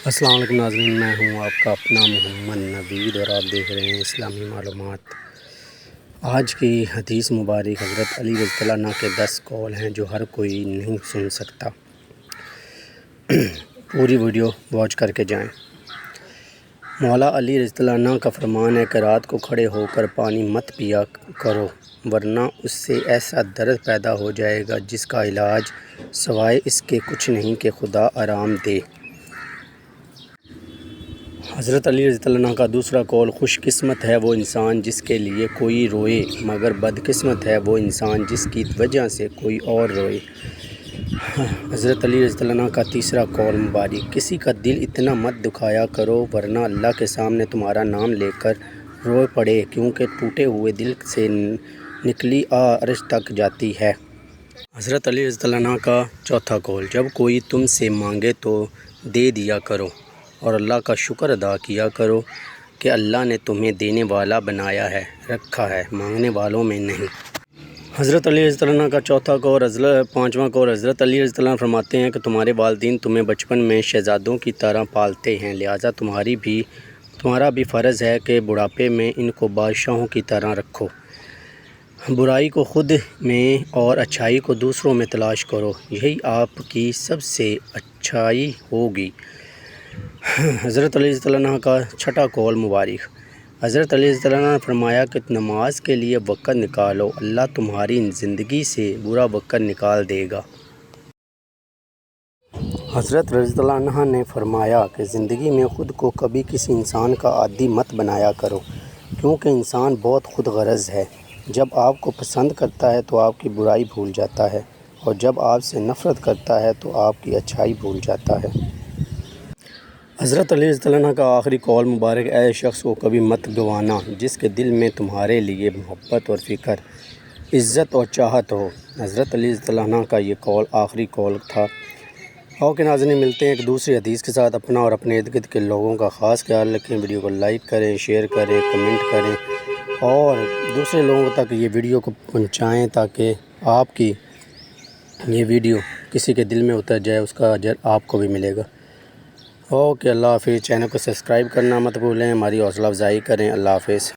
السلام علیکم ناظرین، میں ہوں آپ کا اپنا محمد نوید اور آپ دیکھ رہے ہیں اسلامی معلومات۔ آج کی حدیث مبارک حضرت علی رضی اللہ عنہ کے 10 قول ہیں جو ہر کوئی نہیں سن سکتا۔ پوری ویڈیو واچ کر کے جائیں۔ مولا علی رضی اللہ عنہ کا فرمان ہے کہ رات کو کھڑے ہو کر پانی مت پیا کرو، ورنہ اس سے ایسا درد پیدا ہو جائے گا جس کا علاج سوائے اس کے کچھ نہیں کہ خدا آرام دے۔ حضرت علی رضی اللہ عنہ کا دوسرا قول، خوش قسمت ہے وہ انسان جس کے لیے کوئی روئے، مگر بد قسمت ہے وہ انسان جس کی وجہ سے کوئی اور روئے۔ حضرت علی رضی اللہ عنہ کا تیسرا قول مبارک، کسی کا دل اتنا مت دکھایا کرو ورنہ اللہ کے سامنے تمہارا نام لے کر رو پڑے، کیونکہ ٹوٹے ہوئے دل سے نکلی عرش تک جاتی ہے۔ حضرت علی رضی اللہ عنہ کا چوتھا قول، جب کوئی تم سے مانگے تو دے دیا کرو اور اللہ کا شکر ادا کیا کرو کہ اللہ نے تمہیں دینے والا بنایا ہے، رکھا ہے، مانگنے والوں میں نہیں۔ حضرت علی رضی اللہ عنہ کا پانچواں قول، حضرت علی رضی اللہ عنہ فرماتے ہیں کہ تمہارے والدین تمہیں بچپن میں شہزادوں کی طرح پالتے ہیں، لہٰذا تمہارا بھی فرض ہے کہ بڑھاپے میں ان کو بادشاہوں کی طرح رکھو۔ برائی کو خود میں اور اچھائی کو دوسروں میں تلاش کرو، یہی آپ کی سب سے اچھائی ہوگی۔ حضرت علی رضی اللہ عنہ کا چھٹا قول مبارک، حضرت علی رضی اللہ عنہ نے فرمایا کہ نماز کے لیے وقت نکالو، اللہ تمہاری زندگی سے برا وقت نکال دے گا۔ حضرت رضی اللہ عنہ نے فرمایا کہ زندگی میں خود کو کبھی کسی انسان کا عادی مت بنایا کرو، کیونکہ انسان بہت خود غرض ہے۔ جب آپ کو پسند کرتا ہے تو آپ کی برائی بھول جاتا ہے، اور جب آپ سے نفرت کرتا ہے تو آپ کی اچھائی بھول جاتا ہے۔ حضرت علی رضی اللہ عنہ کا آخری قول مبارک، ایسے شخص کو کبھی مت گنوانا جس کے دل میں تمہارے لیے محبت اور فکر، عزت اور چاہت ہو۔ حضرت علی رضی اللہ عنہ کا یہ قول آخری قول تھا۔ اوکے ناظرین، ملتے ہیں ایک دوسری حدیث کے ساتھ۔ اپنا اور اپنے ارد گرد کے لوگوں کا خاص خیال رکھیں، ویڈیو کو لائک کریں، شیئر کریں، کمنٹ کریں اور دوسرے لوگوں تک یہ ویڈیو کو پہنچائیں تاکہ آپ کی یہ ویڈیو کسی کے دل میں اتر جائے، اس کا اجر آپ کو بھی ملے گا۔ اوکے، اللہ حافظ۔ چینل کو سبسکرائب کرنا مت بھولیں، ہماری حوصلہ افزائی کریں۔ اللہ حافظ۔